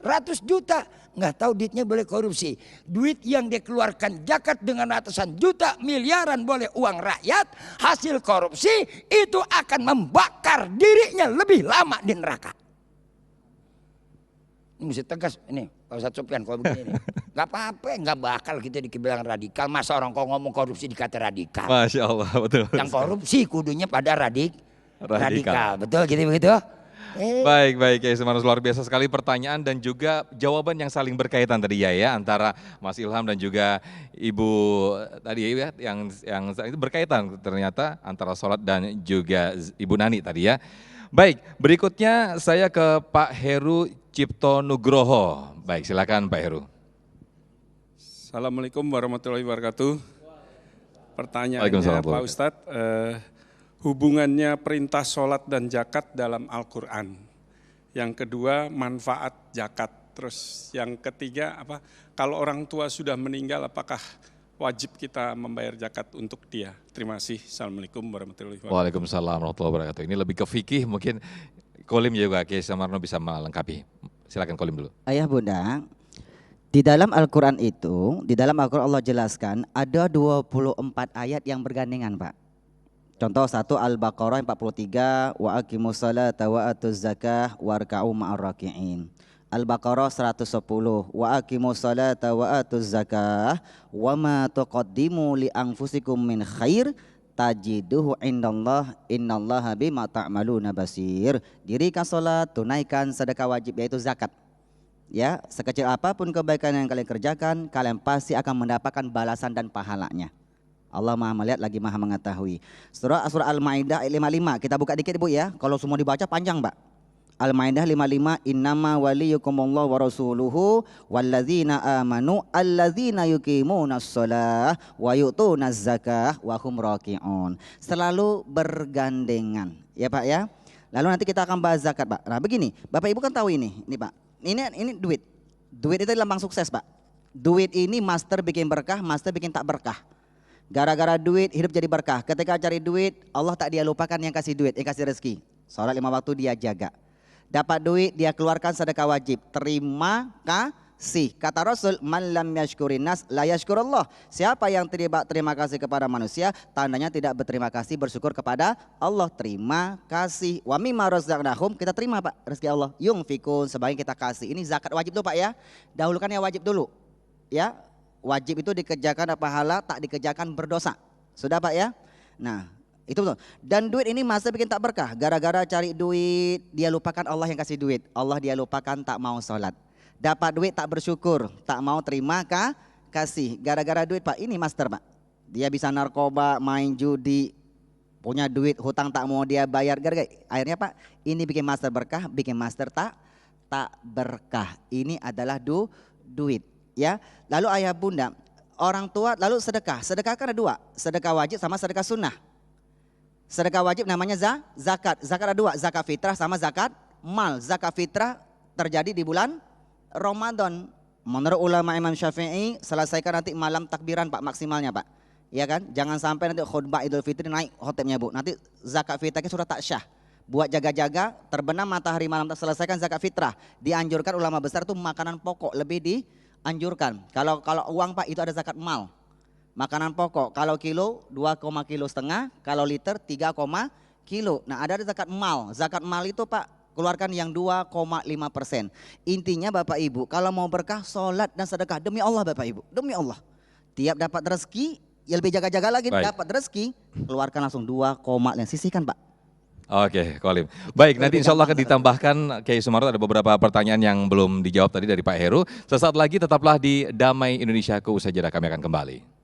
ratus juta. Nggak tahu duitnya boleh korupsi. Duit yang dia keluarkan zakat dengan ratusan juta, miliaran boleh uang rakyat. Hasil korupsi itu akan membakar dirinya lebih lama di neraka. Ini mesti tegas ini Pak Ustadz Sofyan kalau begini. Gak apa-apa, gak bakal kita dibilang radikal. Masa orang kau ngomong korupsi dikata radikal. Masya Allah, betul. Yang korupsi kudunya pada radikal. Betul gitu begitu? Baik ya Semarus, luar biasa sekali pertanyaan dan juga jawaban yang saling berkaitan tadi ya antara Mas Ilham dan juga Ibu tadi ya yang itu berkaitan ternyata antara sholat dan juga Ibu Nani tadi ya. Baik, berikutnya saya ke Pak Heru Cipto Nugroho. Baik, silakan Pak Heru. Assalamualaikum warahmatullahi wabarakatuh. Pertanyaannya Pak Ustadz, hubungannya perintah sholat dan zakat dalam Al-Quran. Yang kedua, manfaat zakat. Terus yang ketiga, kalau orang tua sudah meninggal, apakah wajib kita membayar zakat untuk dia? Terima kasih. Assalamualaikum warahmatullahi wabarakatuh. Waalaikumsalam warahmatullahi wabarakatuh. Ini lebih ke fikih, mungkin Kolim juga, Kiai Samarno bisa melengkapi. Silakan Kolim dulu. Ayah bunda, di dalam Al-Quran itu, di dalam Al-Quran Allah jelaskan ada 24 ayat yang bergandengan Pak. Contoh 1 Al-Baqarah 43, wa aqimus salata wa atuz zakah warka'u ma'ar raki'in. Al-Baqarah 110, wa aqimus salata wa atuz zakah wa ma tuqaddimu li anfusikum min khair tajiduhu indallah innallaha bima ta'maluna basir. Dirikan salat, tunaikan sedekah wajib yaitu zakat. Ya, sekecil apapun kebaikan yang kalian kerjakan, kalian pasti akan mendapatkan balasan dan pahalanya. Allah Maha melihat lagi Maha mengetahui. Surah Al-Maidah ayat 55, kita buka dikit Bu ya. Kalau semua dibaca panjang Pak. Al-Maidah 55, innama waliyukumullah wa rasuluhu walladzina amanu alladzina yuqimunas shalah wa yu'tunaz zakah wa hum raki'un. Selalu bergandengan ya Pak ya. Lalu nanti kita akan bahas zakat Pak. Nah begini, Bapak Ibu kan tahu ini Pak. Ini duit. Duit itu lambang sukses Pak. Duit ini master bikin berkah, master bikin tak berkah. Gara-gara duit hidup jadi berkah. Ketika cari duit, Allah tak dia lupakan yang kasih duit, yang kasih rezeki. Salat 5 waktu dia jaga. Dapat duit dia keluarkan sedekah wajib. Terima kasih. Kata Rasul, man lam yashkurin nas la yashkurullah. Siapa yang tidak terima kasih kepada manusia, tandanya tidak berterima kasih bersyukur kepada Allah. Terima kasih. Wa mimma razaqnahum, kita terima Pak rezeki Allah. Yunfikun, sebagian kita kasih. Ini zakat wajib tuh Pak ya. Dahulukan yang wajib dulu. Ya. Wajib itu dikerjakan pahala, tak dikerjakan berdosa. Sudah Pak ya? Nah itu betul. Dan duit ini masa bikin tak berkah. Gara-gara cari duit, dia lupakan Allah yang kasih duit. Allah dia lupakan, tak mau sholat. Dapat duit tak bersyukur, tak mau terima kasih. Gara-gara duit Pak, ini master Pak. Dia bisa narkoba, main judi, punya duit, hutang tak mau dia bayar. Gara-gara akhirnya Pak, ini bikin master berkah, bikin master tak berkah. Ini adalah duit. Ya, lalu ayah bunda, orang tua, lalu sedekah. Sedekah kan ada 2, sedekah wajib sama sedekah sunnah. Sedekah wajib namanya zakat. Zakat ada 2, zakat fitrah sama zakat mal. Zakat fitrah terjadi di bulan Ramadan. Menurut ulama Imam Syafi'i, selesaikan nanti malam takbiran Pak maksimalnya Pak. Ya kan? Jangan sampai nanti khutbah Idul Fitri naik khotibnya Bu. Nanti zakat fitrahnya sudah tak syah. Buat jaga-jaga, terbenam matahari malam tak selesaikan zakat fitrah. Dianjurkan ulama besar itu makanan pokok lebih dianjurkan. Kalau uang Pak itu ada zakat mal. Makanan pokok, kalau kilo 2,5 kilo, kalau liter 3, kilo. Nah ada zakat mal. Zakat mal itu Pak keluarkan yang 2,5%. Intinya Bapak Ibu, kalau mau berkah, sholat dan sedekah demi Allah Bapak Ibu, demi Allah. Tiap dapat rezeki, ya lebih jaga-jaga lagi. Baik. Dapat rezeki, keluarkan langsung 2,5, sisihkan Pak. Oke, Kolim. Baik, nanti insya Allah akan ditambahkan Kiai Sumarno, ada beberapa pertanyaan yang belum dijawab tadi dari Pak Heru. Sesaat lagi tetaplah di Damai Indonesiaku, usai jeda kami akan kembali.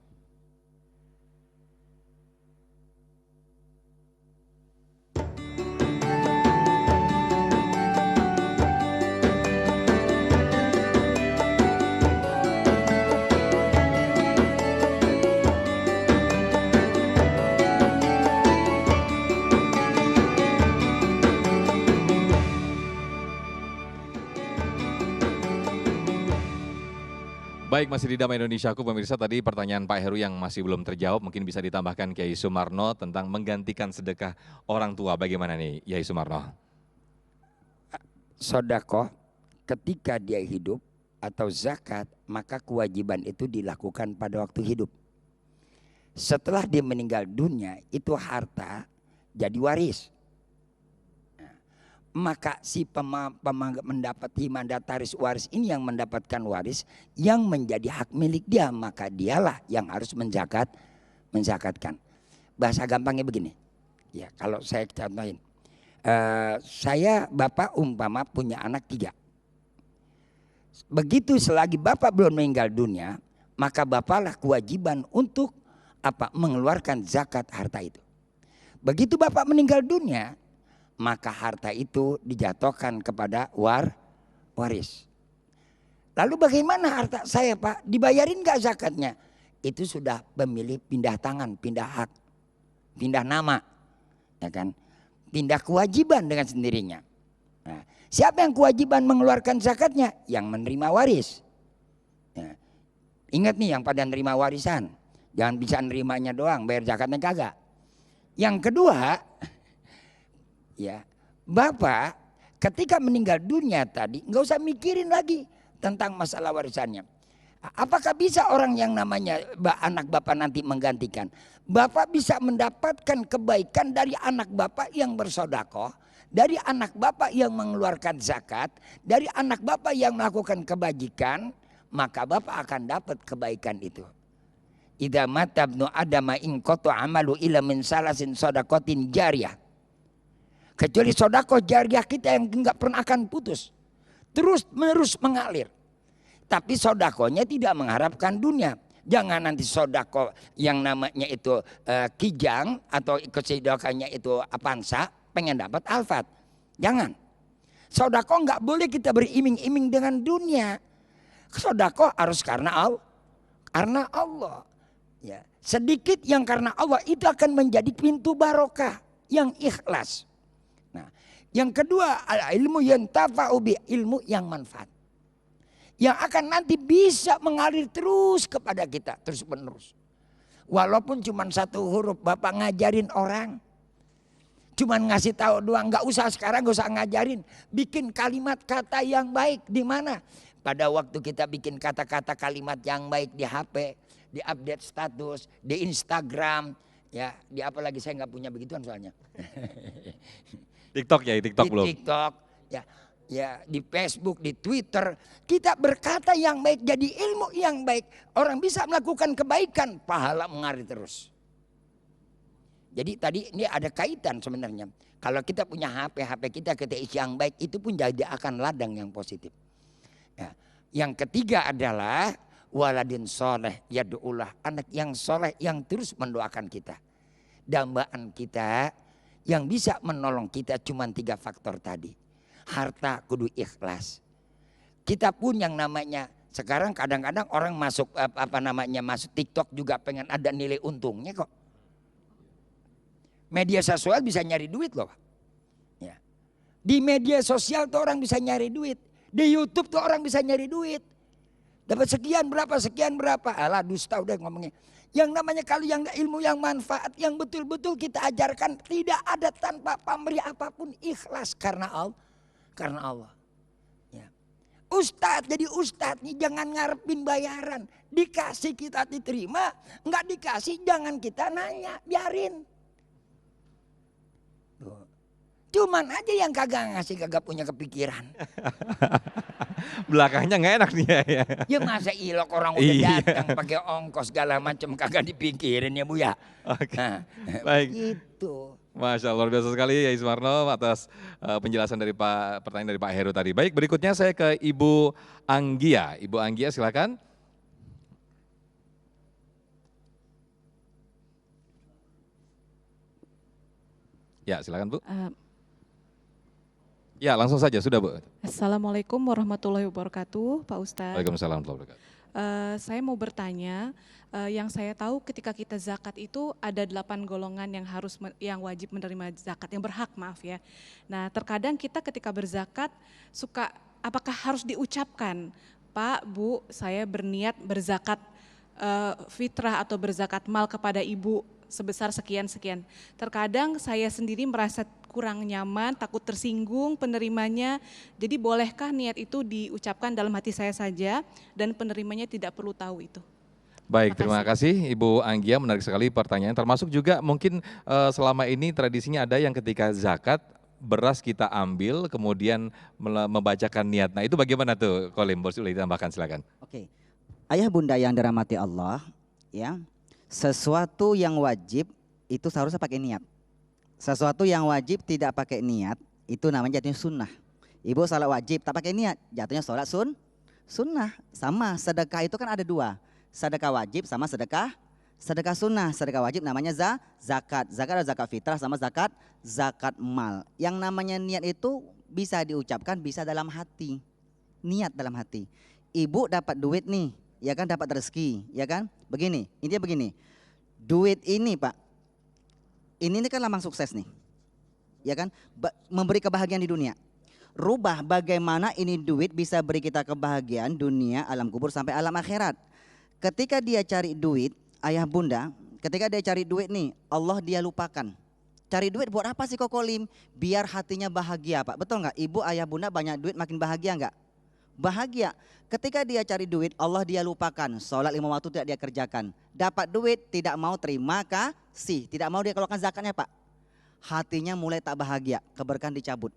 Baik, masih di Damai Indonesiaku pemirsa, tadi pertanyaan Pak Heru yang masih belum terjawab, mungkin bisa ditambahkan Kiai Sumarno tentang menggantikan sedekah orang tua. Bagaimana nih Kiai Sumarno? Sodakoh ketika dia hidup atau zakat, maka kewajiban itu dilakukan pada waktu hidup. Setelah dia meninggal dunia, itu harta jadi waris. Maka si mendapati mandataris waris ini yang mendapatkan waris yang menjadi hak milik dia, maka dialah yang harus menzakatkan. Bahasa gampangnya begini, ya kalau saya contohin, saya bapak umpama punya anak 3. Begitu selagi bapak belum meninggal dunia, maka bapaklah kewajiban untuk mengeluarkan zakat harta itu. Begitu bapak meninggal dunia, maka harta itu dijatuhkan kepada waris. Lalu bagaimana harta saya Pak? Dibayarin gak zakatnya? Itu sudah pemilih pindah tangan, pindah hak, pindah nama, ya kan? Pindah kewajiban dengan sendirinya. Nah, siapa yang kewajiban mengeluarkan zakatnya? Yang menerima waris. Nah, ingat nih yang pada nerima warisan, jangan bisa nerimanya doang, bayar zakatnya kagak. Yang kedua, ya, bapak ketika meninggal dunia tadi nggak usah mikirin lagi tentang masalah warisannya. Apakah bisa orang yang namanya anak bapak nanti menggantikan? Bapak bisa mendapatkan kebaikan dari anak bapak yang bersodakoh, dari anak bapak yang mengeluarkan zakat, dari anak bapak yang melakukan kebajikan, maka bapak akan dapat kebaikan itu. Idza mata ibnu adama in qata amalu ila min salasin sadaqatin jariyah. Kecuali sodako jariah kita yang enggak pernah akan putus. Terus menerus mengalir. Tapi sodakonya tidak mengharapkan dunia. Jangan nanti sodako yang namanya itu kijang atau kesedakannya itu apansa pengen dapat alfat. Jangan. Sodako enggak boleh kita beriming-iming dengan dunia. Sodako harus karena Allah. Karena Allah. Ya. Sedikit yang karena Allah itu akan menjadi pintu barokah yang ikhlas. Nah, yang kedua, ilmu yang tafa'ubi, ilmu yang manfaat. Yang akan nanti bisa mengalir terus kepada kita, terus menerus. Walaupun cuma 1 huruf, Bapak ngajarin orang. Cuman ngasih tahu doang, nggak usah sekarang, nggak usah ngajarin. Bikin kalimat kata yang baik di mana? Pada waktu kita bikin kata-kata kalimat yang baik di HP, di update status, di Instagram, ya di apa lagi saya nggak punya begituan soalnya. TikTok ya, TikTok belum. Di TikTok, ya di Facebook, di Twitter, kita berkata yang baik, jadi ilmu yang baik. Orang bisa melakukan kebaikan, pahala mengalir terus. Jadi tadi ini ada kaitan sebenarnya. Kalau kita punya HP kita isi yang baik, itu pun jadi akan ladang yang positif. Ya. Yang ketiga adalah waladin soleh yad'ulah, anak yang soleh yang terus mendoakan kita. Dambaan kita yang bisa menolong kita cuma 3 faktor tadi. Harta kudu ikhlas. Kita pun yang namanya sekarang kadang-kadang orang masuk masuk TikTok juga pengen ada nilai untungnya kok. Media sosial bisa nyari duit loh. Ya. Di media sosial tuh orang bisa nyari duit. Di YouTube tuh orang bisa nyari duit. Dapat sekian berapa. Alah dusta udah ngomongnya. Yang namanya kalau yang ilmu yang manfaat yang betul-betul kita ajarkan tidak ada tanpa pamrih apapun, ikhlas karena Allah. Karena Allah. Ya. Ustadz jadi ustadz nih jangan ngarepin bayaran. Dikasih kita diterima, enggak dikasih jangan kita nanya, biarin. Tuh. Cuman aja yang kagak ngasih kagak punya kepikiran. Belakangnya nggak enak nih ya. Ya masa ilok orang udah Iya. datang pakai ongkos segala macam kagak dipikirin ya Bu ya. Oke. Nah, Baik. gitu. Masya Allah, luar biasa sekali ya Ismarno atas penjelasan dari pertanyaan dari Pak Heru tadi. Baik, berikutnya saya ke Ibu Anggia. Ibu Anggia silakan. Ya silakan Bu. Ya langsung saja, sudah Bu. Assalamualaikum warahmatullahi wabarakatuh, Pak Ustadz. Waalaikumsalam warahmatullahi wabarakatuh. Saya mau bertanya, yang saya tahu ketika kita zakat itu ada 8 golongan yang wajib menerima zakat, yang berhak maaf ya. Nah terkadang kita ketika berzakat suka apakah harus diucapkan, Pak, Bu, saya berniat berzakat fitrah atau berzakat mal kepada ibu sebesar sekian-sekian. Terkadang saya sendiri merasa kurang nyaman, takut tersinggung penerimanya. Jadi bolehkah niat itu diucapkan dalam hati saya saja dan penerimanya tidak perlu tahu itu? Baik, terima kasih Ibu Anggia, menarik sekali pertanyaan. Termasuk juga mungkin selama ini tradisinya ada yang ketika zakat beras kita ambil kemudian membacakan niat. Nah itu bagaimana tuh Kolim? Boleh ditambahkan silakan. Oke. Ayah bunda yang dirahmati Allah, ya. Sesuatu yang wajib itu seharusnya pakai niat. Sesuatu yang wajib tidak pakai niat itu namanya jatuhnya sunnah. Ibu salat wajib tak pakai niat, jatuhnya sholat sunnah. Sama sedekah itu kan ada dua. Sedekah wajib sama sedekah sunnah. Sedekah wajib namanya zakat. Zakat ada zakat fitrah sama zakat mal. Yang namanya niat itu bisa diucapkan, bisa dalam hati. Niat dalam hati. Ibu dapat duit nih, ya kan, dapat rezeki, ya kan. Begini, intinya begini. Duit ini Pak, ini kan lambang sukses nih. Ya kan, memberi kebahagiaan di dunia. Rubah bagaimana ini duit bisa beri kita kebahagiaan dunia, alam kubur sampai alam akhirat. Ketika dia cari duit, ayah bunda, ketika dia cari duit nih, Allah dia lupakan. Cari duit buat apa sih Kokolim? Biar hatinya bahagia Pak, betul nggak? Ibu, ayah bunda banyak duit makin bahagia nggak? Bahagia. Ketika dia cari duit, Allah dia lupakan. Sholat 5 waktu tidak dia kerjakan. Dapat duit, tidak mau terima kasih, tidak mau dia keluarkan zakatnya Pak. Hatinya mulai tak bahagia, keberkahan dicabut.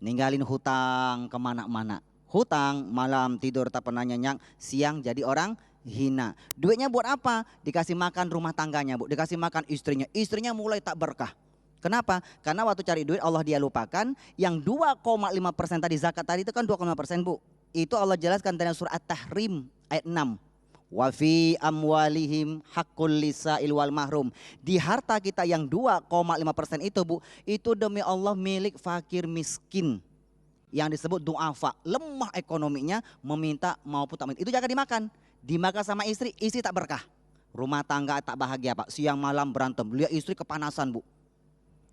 Ninggalin hutang kemana-mana. Hutang, malam tidur tak pernah nyenyak, siang jadi orang hina. Duitnya buat apa? Dikasih makan rumah tangganya Bu, dikasih makan istrinya. Istrinya mulai tak berkah. Kenapa? Karena waktu cari duit Allah dia lupakan. Yang 2,5% tadi zakat tadi itu kan 2,5% Bu. Itu Allah jelaskan dalam surah At-Tahrim ayat 6. Wa fi amwalihim haqqul lisa'il wal mahrum. Di harta kita yang 2,5% itu Bu, itu demi Allah milik fakir miskin. Yang disebut du'afa, lemah ekonominya, meminta maupun tak minta. Itu jangan dimakan. Dimakan sama istri, istri tak berkah. Rumah tangga tak bahagia Pak, siang malam berantem, lihat istri kepanasan Bu.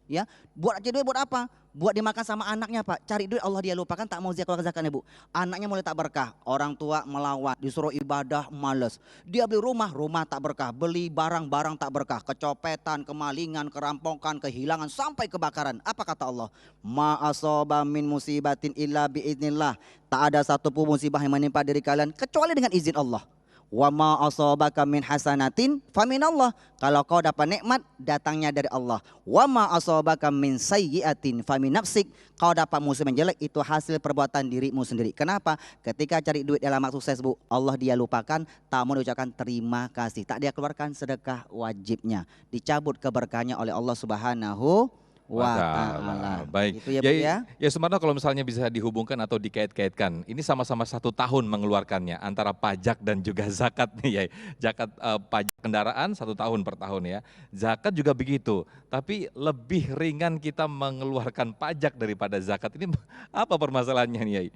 Ya, buat aja duit buat apa? Buat dimakan sama anaknya Pak. Cari duit Allah dia lupakan, tak mau keluarkan zakatnya Bu. Anaknya mulai tak berkah, orang tua melawan, disuruh ibadah males. Dia beli rumah, rumah tak berkah. Beli barang-barang tak berkah. Kecopetan, kemalingan, kerampokan, kehilangan sampai kebakaran. Apa kata Allah? Ma asaba min musibatin illa biiznillah. Tak ada satu pun musibah yang menimpa diri kalian kecuali dengan izin Allah. Wa ma asabaka min hasanatin faminallah. Kalau kau dapat nikmat datangnya dari Allah. Wa ma asabaka min sayyiatin famin nafsik. Kau dapat musibah yang jelek itu hasil perbuatan dirimu sendiri. Kenapa? Ketika cari duit dalam sukses Bu, Allah dia lupakan, tak mau diucapkan terima kasih, tak dia keluarkan sedekah wajibnya. Dicabut keberkahannya oleh Allah Subhanahu wa ta'ala. Baik, gitu ya, Bu, ya. Ya Sumarno, kalau misalnya bisa dihubungkan atau dikait-kaitkan, ini sama-sama 1 tahun mengeluarkannya antara pajak dan juga zakat nih ya. Zakat pajak kendaraan 1 tahun per tahun ya. Zakat juga begitu, tapi lebih ringan kita mengeluarkan pajak daripada zakat. Ini apa permasalahannya nih Yai?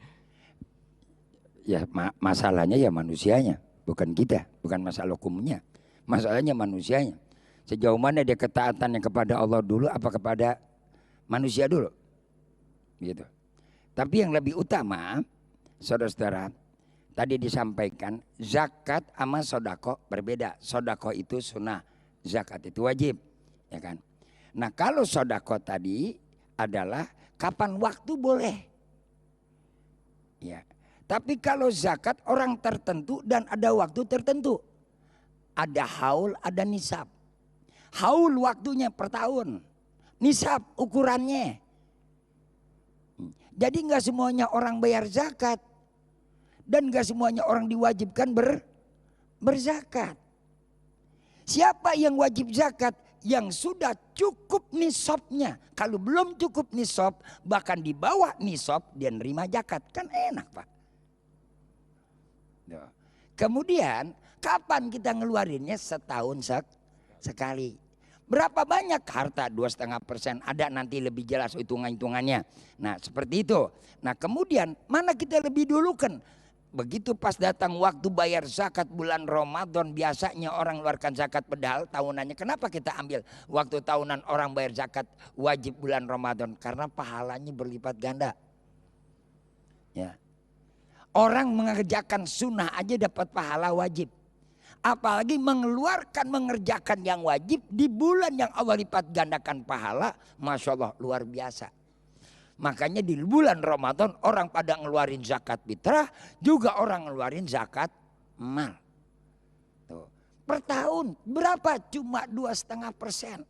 Ya masalahnya ya manusianya, bukan kita, bukan masalah hukumnya. Masalahnya manusianya. Sejauh mana dia ketaatannya kepada Allah dulu apa kepada manusia dulu. Gitu. Tapi yang lebih utama, saudara-saudara, tadi disampaikan zakat sama sodako berbeda. Sodako itu sunnah, zakat itu wajib. Ya kan? Nah kalau sodako tadi adalah kapan waktu boleh. Ya. Tapi kalau zakat orang tertentu dan ada waktu tertentu. Ada haul, ada nisab. Haul waktunya per tahun, nisab ukurannya. Jadi nggak semuanya orang bayar zakat. Dan nggak semuanya orang diwajibkan berzakat. Siapa yang wajib zakat? Yang sudah cukup nisabnya. Kalau belum cukup nisab, bahkan di bawah nisab, dia nerima zakat. Kan enak, Pak. Kemudian kapan kita ngeluarinnya? Setahun sekali. Berapa banyak harta? 2,5%. Ada nanti lebih jelas hitungan-hitungannya. Nah seperti itu. Nah kemudian mana kita lebih dulukan? Begitu pas datang waktu bayar zakat bulan Ramadan, biasanya orang keluarkan zakat padahal tahunannya. Kenapa kita ambil waktu tahunan orang bayar zakat wajib bulan Ramadan? Karena pahalanya berlipat ganda. Ya. Orang mengerjakan sunnah aja dapat pahala wajib. Apalagi mengerjakan yang wajib di bulan yang Allah lipat gandakan pahala. Masya Allah luar biasa. Makanya di bulan Ramadan orang pada ngeluarin zakat fitrah, juga orang ngeluarin zakat mal. Tuh. Per tahun berapa? Cuma 2,5%.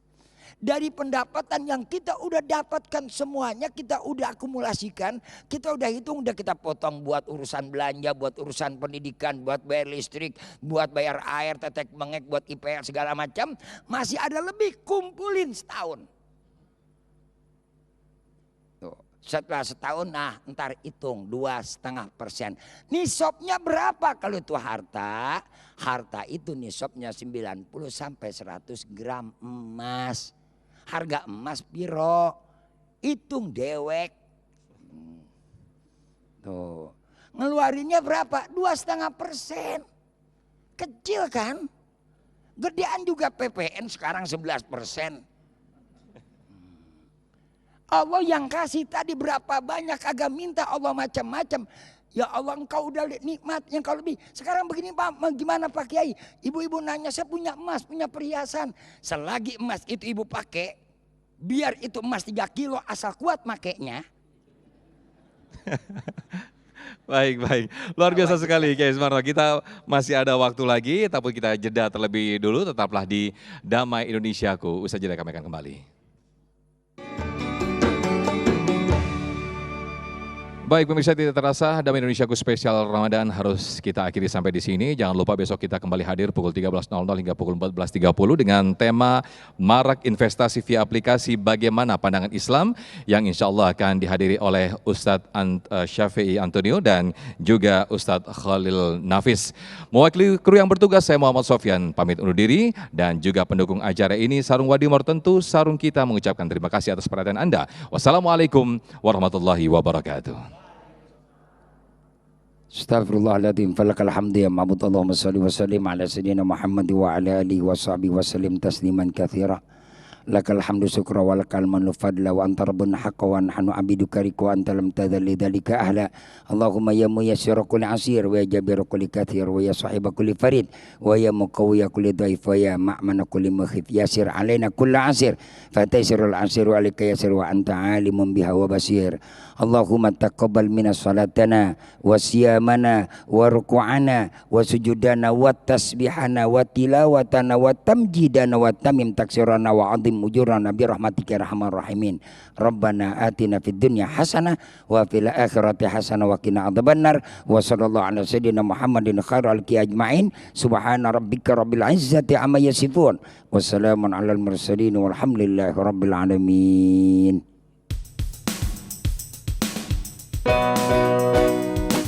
Dari pendapatan yang kita udah dapatkan semuanya, kita udah akumulasikan, kita udah hitung, udah kita potong buat urusan belanja, buat urusan pendidikan, buat bayar listrik, buat bayar air, tetek mengek, buat IPR segala macam, masih ada lebih, kumpulin setahun. Setelah setahun, nah ntar hitung 2,5%. Nisabnya berapa kalau itu harta? Harta itu nisabnya 90 sampai 100 gram emas. Harga emas piro? Hitung dewek. Tuh. Ngeluarinnya berapa? 2,5%. Kecil kan? Gedean juga PPN sekarang 11%. Allah yang kasih tadi berapa banyak, agak minta Allah macam-macam. Ya Allah engkau udah lihat nikmat yang kau lebih. Sekarang begini Pak, gimana Pak Kiai? Ibu-ibu nanya, saya punya emas, punya perhiasan. Selagi emas itu ibu pakai, biar itu emas 3 kilo asal kuat makainya. Baik. Luar biasa sekali Kiai Sumarno. Kita masih ada waktu lagi, tapi kita jeda terlebih dulu. Tetaplah di Damai Indonesiaku. Usai jeda kami akan kembali. Baik pemirsa, tidak terasa Damai Indonesiaku spesial Ramadan harus kita akhiri sampai di sini. Jangan lupa besok kita kembali hadir pukul 13.00 hingga pukul 14.30 dengan tema Marak Investasi via Aplikasi Bagaimana Pandangan Islam, yang insya Allah akan dihadiri oleh Ustadz Syafi'i Antonio dan juga Ustadz Khalil Nafis. Mewakili kru yang bertugas, saya Muhammad Sofyan pamit undur diri, dan juga pendukung acara ini Sarung Wadimor, tentu Sarung kita mengucapkan terima kasih atas perhatian Anda. Wassalamualaikum warahmatullahi wabarakatuh. Astaghfirullahaladzim, falakal hamdi ya ma'bud, Allahumma salli wa sallim ala sayyidina Muhammad wa ala alihi wa sahbihi wa sallim tasliman kathira. Lakal hamdu syukra wa lakal manu fadla wa anta rabbuna haqqa wa nahnu abiduka riku anta lam tadhalli dhalika ahla. Allahumma ya muyassira kulli asir wa ya jabira kulli kathir wa ya sahiba kulli farid wa ya muqawwiya kulli dhaif wa ya ma'mana kulli mukhif yasir alaina kulli asir fataysirul asir wa alika yasir wa anta alimun biha wa basir. Allahumma taqabbal minas salatana wa siyamana wa ruku'ana wa sujudana wa tasbihana wa tilawatana wa tamjidana wa tamim taksirana wa adim ujurana bi rahmatika ya arhamar rahimin. Rabbana atina fid dunya hasanah wa fil akhirati hasanah wa qina adzabannar. Wa sallallahu ala sayyidina Muhammadin khairil khalqi ajmain. Subhana rabbika rabbil izzati amma yasifun. Wassalamun alal mursalin walhamdulillahi rabbil alamin.